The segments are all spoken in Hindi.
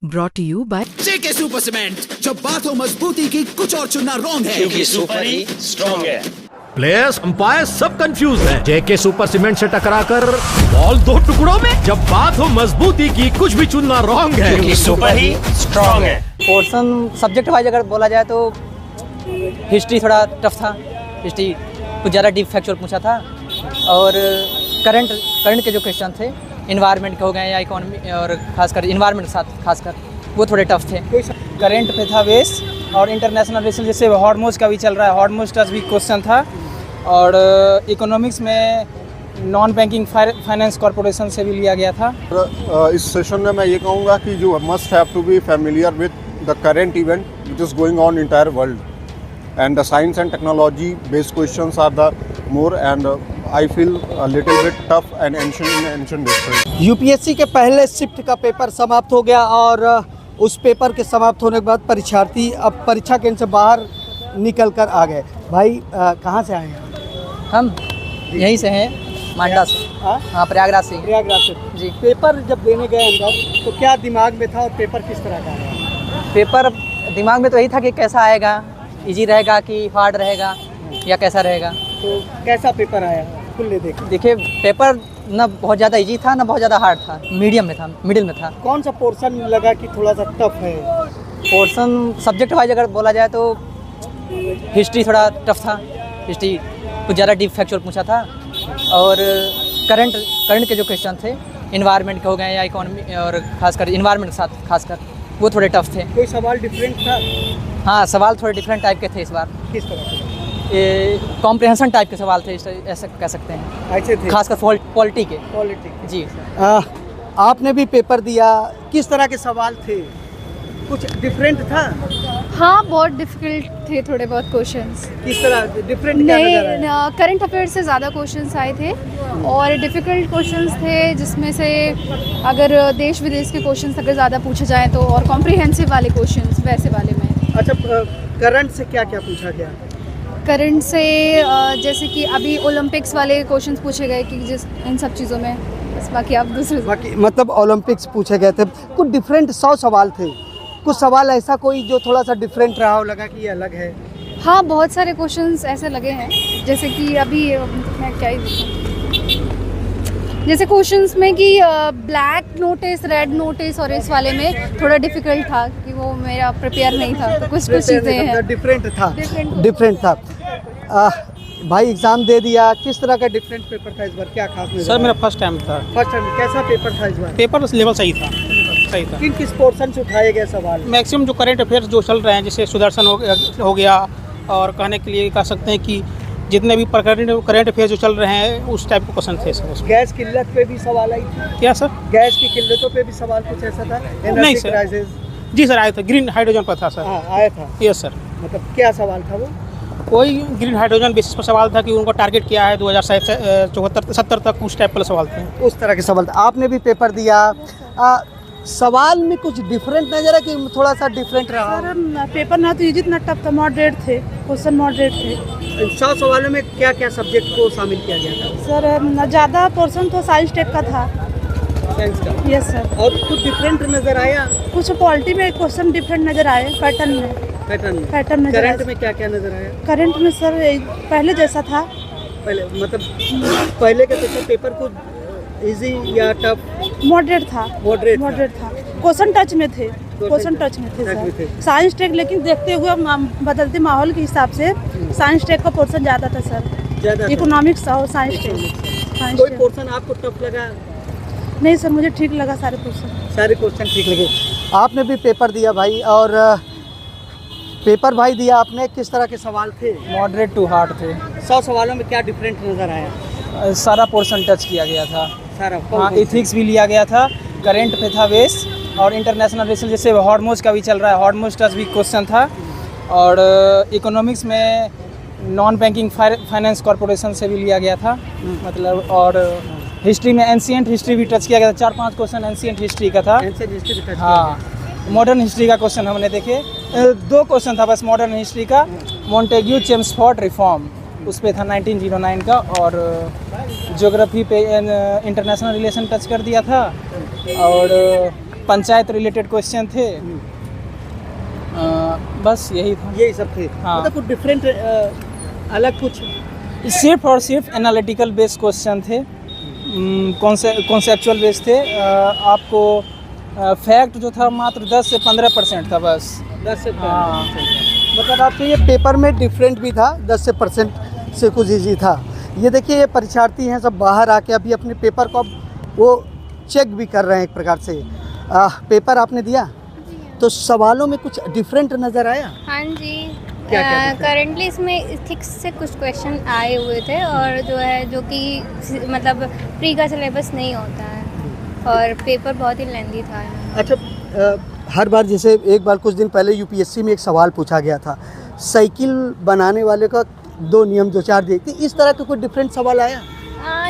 Brought to you by JK super cement. जब बात हो मजबूती की, कुछ और चुनना रॉन्ग है, क्योंकि सुपर ही स्ट्रॉन्ग है। प्लेयर्स अंपायर सब कंफ्यूज हैं। जेके सुपर सीमेंट से टकराकर बॉल दो टुकड़ों में। जब बात हो मजबूती की, कुछ भी चुनना रॉन्ग है, क्योंकि सुपर ही स्ट्रॉन्ग है। पोर्शन सब्जेक्ट वाइज अगर बोला जाए तो हिस्ट्री थोड़ा टफ था। हिस्ट्री कुछ ज़्यादा डीप फैक्चुअल पूछा था, और करंट के जो क्वेश्चन थे इन्वायरमेंट के हो गए या इकोनॉमी, और खासकर इन्वायरमेंट के साथ खासकर वो थोड़े टफ थे। करंट पे था बेस, और इंटरनेशनल रिलेशन जैसे हॉर्मोज का भी चल रहा है, हॉर्मोज का भी क्वेश्चन था। और इकोनॉमिक्स में नॉन बैंकिंग फाइनेंस कॉरपोरेशन से भी लिया गया था। इस सेशन में मैं ये कहूँगा कि जो must have to be familiar with the current event which is going on entire world, and the science and technology based questions are the more, and I feel a little bit tough and ancient history. UPSC के पहले शिफ्ट का पेपर समाप्त हो गया, और उस पेपर के समाप्त होने के बाद परीक्षार्थी अब परीक्षा केंद्र से बाहर निकल कर आ गए। भाई कहाँ से आए हैं? हम यहीं से हैं, मांडा से। हाँ, प्रयागराज से। प्रयागराज से जी। पेपर जब देने गए अंदर तो क्या दिमाग में था, और पेपर किस तरह का आया? पेपर दिमाग में तो यही था कि कैसा आएगा, इजी रहेगा कि हार्ड रहेगा या कैसा रहेगा। तो कैसा पेपर आया खुले देखिए, पेपर ना बहुत ज़्यादा इजी था ना बहुत ज़्यादा हार्ड था, मीडियम में था, मिडिल में था। कौन सा पोर्शन लगा कि थोड़ा सा टफ है? पोर्शन सब्जेक्ट वाइज अगर बोला जाए तो हिस्ट्री थोड़ा टफ था। हिस्ट्री कुछ ज़्यादा डीप फैक्चुअल पूछा था, और करंट के जो क्वेश्चन थे इन्वायरमेंट के हो गए या इकोनॉमी, और खासकर इन्वायरमेंट के साथ खासकर वो थोड़े टफ थे। कोई सवाल डिफरेंट था? हाँ, सवाल थोड़े डिफरेंट टाइप के थे इस बार। किस तरह के? ये कॉम्प्रिहेंशन टाइप के सवाल थे, ऐसे कह सकते हैं। ऐसे थे खासकर पॉलिटी के। पॉलिटिक्स जी। आपने भी पेपर दिया, किस तरह के सवाल थे? कुछ डिफरेंट था? हाँ, बहुत डिफ़िकल्ट थे थोड़े बहुत क्वेश्चंस। किस तरह डिफरेंट? नहीं, करंट अफेयर से ज़्यादा क्वेश्चंस आए थे, और डिफ़िकल्ट क्वेश्चंस थे जिसमें से अगर देश विदेश के क्वेश्चंस अगर ज़्यादा पूछे जाए तो, और कॉम्प्रिहेंसिव वाले क्वेश्चंस वैसे वाले में। अच्छा, करंट से क्या क्या पूछा गया? करंट से जैसे कि अभी ओलंपिक्स वाले क्वेश्चंस पूछे गए कि जिस इन सब चीज़ों में, बस बाकी आप दूसरे बाकी मतलब ओलंपिक्स पूछे गए थे। कुछ डिफरेंट 100 सवाल थे, कुछ सवाल ऐसा कोई जो थोड़ा सा डिफरेंट रहा हो, लगा कि ये अलग है? हाँ, बहुत सारे क्वेश्चंस ऐसे लगे हैं, जैसे कि अभी मैं क्या ही देखूं, जैसे क्वेश्चंस में कि ब्लैक नोटिस, रेड नोटिस, और इस वाले में थोड़ा डिफिकल्ट था कि वो मेरा प्रिपेयर नहीं था, तो कुछ चीज़ें हैं। डिफरेंट था। भाई एग्जाम दे दिया, किस तरह का डिफरेंट पेपर था इस बार? क्या खास नजर? सर मेरा फर्स्ट टाइम था। फर्स्ट टाइम कैसा पेपर था इस बार? पेपर लेवल सही था। किस पोर्शन से उठाए गए सवाल? मैक्सिमम जो करंट अफेयर्स जो चल रहे हैं, जैसे सुदर्शन हो गया, और कहने के लिए कह सकते हैं कि जितने भी करंट अफेयर्स जो चल रहे हैं उस टाइप के क्वेश्चन थे सर। गैस किल्लत पे भी सवाल आई थी? क्या सर? गैस की किल्लतों पे भी सवाल कुछ ऐसा था? नहीं सर। जी सर, आया था। ग्रीन हाइड्रोजन पर था सर। हाँ, आया था। Yes sir. मतलब क्या सवाल था वो? कोई ग्रीन हाइड्रोजन बेसिस पर सवाल था कि उनको टारगेट किया है 2070 तक, उस टाइप के सवाल थे। उस तरह के सवाल था। आपने भी पेपर दिया, सवाल में कुछ डिफरेंट नजर है कि थोड़ा सा डिफरेंट रहा? सर पेपर ना तो इतना टफ था, मॉडरेट थे, क्वेश्चन मॉडरेट थे। 100 सवालों में क्या क्या सब्जेक्ट को शामिल किया गया था? सर ज़्यादा पोर्शन तो साइंस टेक का था। साइंस का? Yes sir. और कुछ डिफरेंट नजर आया? कुछ पॉलिटी में क्वेश्चन डिफरेंट नज़र आए, पैटर्न में। करंट में क्या क्या नजर आया? करंट में सर पहले जैसा था। पहले मतलब पहले के पेपर को इजी या टफ? मॉडरेट था। मॉडरेट था। क्वेश्चन टच में थे सर। साइंस टेक लेकिन देखते हुए बदलते माहौल के हिसाब से साइंस टेक का पोर्शन ज़्यादा था सर। इकोनॉमिक्स और साइंस टेक। कोई पोर्शन आपको टफ लगा? नहीं सर, मुझे ठीक लगा सारे क्वेश्चन ठीक लगे। आपने भी पेपर दिया भाई, और पेपर भाई दिया आपने, किस तरह के सवाल थे? मॉडरेट टू हार्ड थे। 100 सवालों में क्या डिफरेंट नज़र आया? सारा पोर्शन टच किया गया था। सारा? हाँ, एथिक्स भी लिया गया था, करंट पे था बेस, और इंटरनेशनल रिलेशन जैसे हॉर्मोज का भी चल रहा है, हॉर्मोज टच भी क्वेश्चन था। और इकोनॉमिक्स में नॉन बैंकिंग फाइनेंस कॉरपोरेशन से भी लिया गया था, मतलब। और हिस्ट्री में एंशिएंट हिस्ट्री भी टच किया गया था, 4-5 क्वेश्चन एंशिएंट हिस्ट्री का था। हाँ, मॉडर्न हिस्ट्री का क्वेश्चन हमने देखे, 2 क्वेश्चन था बस मॉडर्न हिस्ट्री का। मॉन्टेग्यू चेम्सफोर्ड रिफॉर्म उस पे था 1909 का, और ज्योग्राफी पे इंटरनेशनल रिलेशन टच कर दिया था, और पंचायत रिलेटेड क्वेश्चन थे। बस यही था। यही सब थे। हाँ। मतलब कुछ डिफरेंट अलग कुछ सिर्फ और सिर्फ एनालिटिकल बेस्ड क्वेश्चन थे, कॉन्सेप्चुअल बेस्ड थे। आपको फैक्ट जो था मात्र 10 से 15% था बस। 10 से हाँ। मतलब आपके ये पेपर में डिफरेंट भी था, 10 से % से कुछ ईजी था। ये देखिए ये परीक्षार्थी हैं सब बाहर आके अभी अपने पेपर को अब वो चेक भी कर रहे हैं एक प्रकार से। पेपर आपने दिया तो सवालों में कुछ डिफरेंट नज़र आया? हाँ जी, क्या करंटली इसमें इथिक्स से कुछ क्वेश्चन आए हुए थे और जो कि मतलब प्री का सिलेबस नहीं होता है और पेपर बहुत ही लेंदी था। अच्छा, हर बार जैसे एक बार कुछ दिन पहले यूपीएससी में एक सवाल पूछा गया था, साइकिल बनाने वाले का 2 नियम 2-4 दिए थे, इस तरह का कोई डिफरेंट सवाल आया?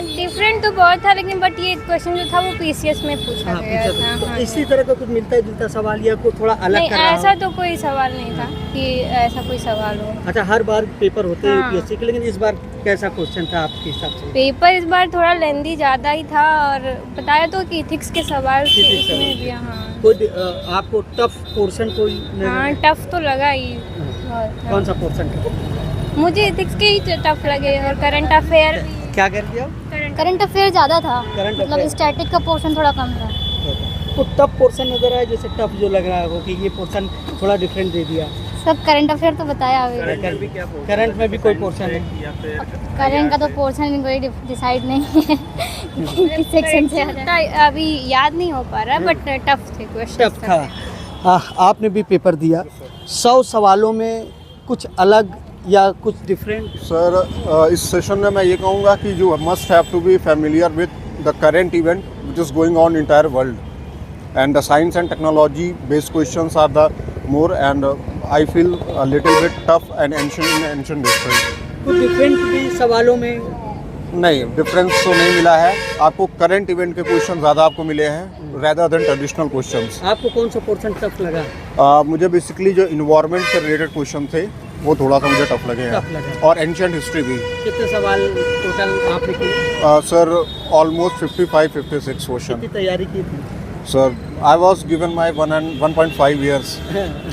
डिफरेंट तो बहुत था लेकिन बट ये क्वेश्चन जो था वो पीसीएस में पूछा गया था। तो इसी तरह का कुछ मिलता जुलता सवाल या कोई थोड़ा अलग नहीं, कर रहा ऐसा हो? तो कोई सवाल नहीं था कि ऐसा कोई सवाल हो। अच्छा, हर बार पेपर होते हैं हाँ। यूपीएससी के, लेकिन इस बार कैसा क्वेश्चन था आपके हिसाब से? पेपर इस बार थोड़ा लेंदी ज़्यादा ही था और बताया तो कि इथिक्स के सवाल थे Ethics इसमें सवाल। भी। हाँ, कोई आपको टफ पोर्शन कोई हाँ टफ तो लगा ही बहुत था। कौन सा पोर्शन था? मुझे इथिक्स के ही टफ लगे और करंट अफेयर। क्या कर दिया? करंट अफेयर ज़्यादा था, Current मतलब affair। स्टैटिक का पोर्शन थोड़ा कम था। तो टफ पोर्शन नजर आया, जैसे टफ जो लग रहा हो कि ये पोर्शन थोड़ा डिफरेंट दे दिया। सब करंट अफेयर तो बताया अभी। करंट में भी कोई पोर्शन है? करंट का तो पोर्शन कोई डिसाइड नहीं है किस सेक्शन से आ जाए। अभी याद नहीं हो पा रहा बट टफ थे क्वेश्चन। टफ था। आपने भी पेपर दिया, 100 सवालों में कुछ अलग या कुछ डिफरेंट? सर, इस सेशन में मैं ये कहूँगा कि जो must have to be familiar with the current event which is going on entire world and the science and technology based questions are the more and I feel a little bit tough and ancient history. कुछ डिफरेंट भी सवालों में? नहीं, डिफरेंस तो नहीं मिला है आपको। करंट इवेंट के क्वेश्चन ज़्यादा आपको मिले हैं रेदर देन ट्रेडिशनल क्वेश्चंस। आपको कौन सा पोर्शन टफ लगा? मुझे बेसिकली जो इन्वायरमेंट से रिलेटेड क्वेश्चन थे वो थोड़ा सा मुझे टफ लगे टफ लगा। हैं और एंशिएंट हिस्ट्री भी। कितने सवाल टोटल आपने किए? Sir, almost 55-56 question. कितनी तैयारी की थी? Sir, I was given my 1.5 years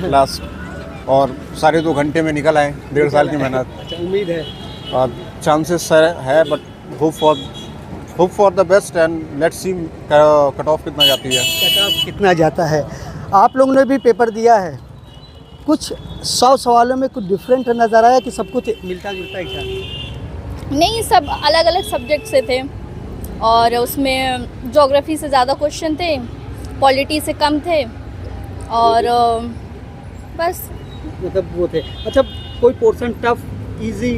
last और 2.5 घंटे में निकल आए, 1.5 साल की मेहनत। अच्छा, उम्मीद है? चांसेस है but hope for the best and let's see cut off कितना जाती है। कट ऑफ कितना जाता है? आप लोगों ने भी पेपर दिया है, कुछ 100 सवालों में कुछ डिफरेंट नज़र आया कि सब कुछ मिलता जुलता ही था? नहीं, सब अलग अलग सब्जेक्ट से थे और उसमें ज्योग्राफी से ज़्यादा क्वेश्चन थे, पॉलिटी से कम थे और बस मतलब वो थे। अच्छा, कोई पोर्शन टफ इजी?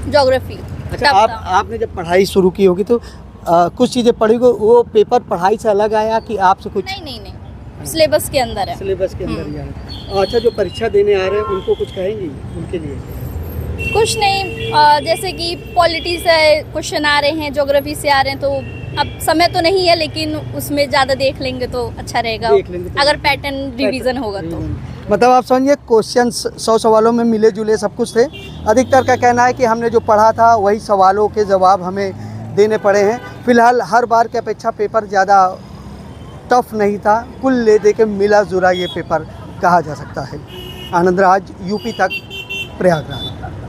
ज्योग्राफी। अच्छा, आपने जब पढ़ाई शुरू की होगी तो कुछ चीज़ें पढ़ी हो, वो पेपर पढ़ाई से अलग आया कि आपसे कुछ? नहीं, सिलेबस के अंदर है। सिलेबस के अंदर ही आया। अच्छा, जो परीक्षा देने आ रहे हैं उनको कुछ कहेंगी उनके लिए? कुछ नहीं, जैसे कि पॉलिटी से क्वेश्चन आ रहे हैं, ज्योग्राफी से आ रहे हैं, तो अब समय तो नहीं है लेकिन उसमें ज़्यादा देख लेंगे तो अच्छा रहेगा, अगर पैटर्न रिवीजन होगा तो। मतलब आप समझिए क्वेश्चन 100 सवालों में मिले जुले सब कुछ थे। अधिकतर का कहना है कि हमने जो पढ़ा था वही सवालों के जवाब हमें देने पड़े हैं। फिलहाल हर बार की अपेक्षा पेपर ज़्यादा टफ नहीं था, कुल ले दे के मिला जुला ये पेपर कहा जा सकता है। आनंद राज, यूपी तक, प्रयागराज।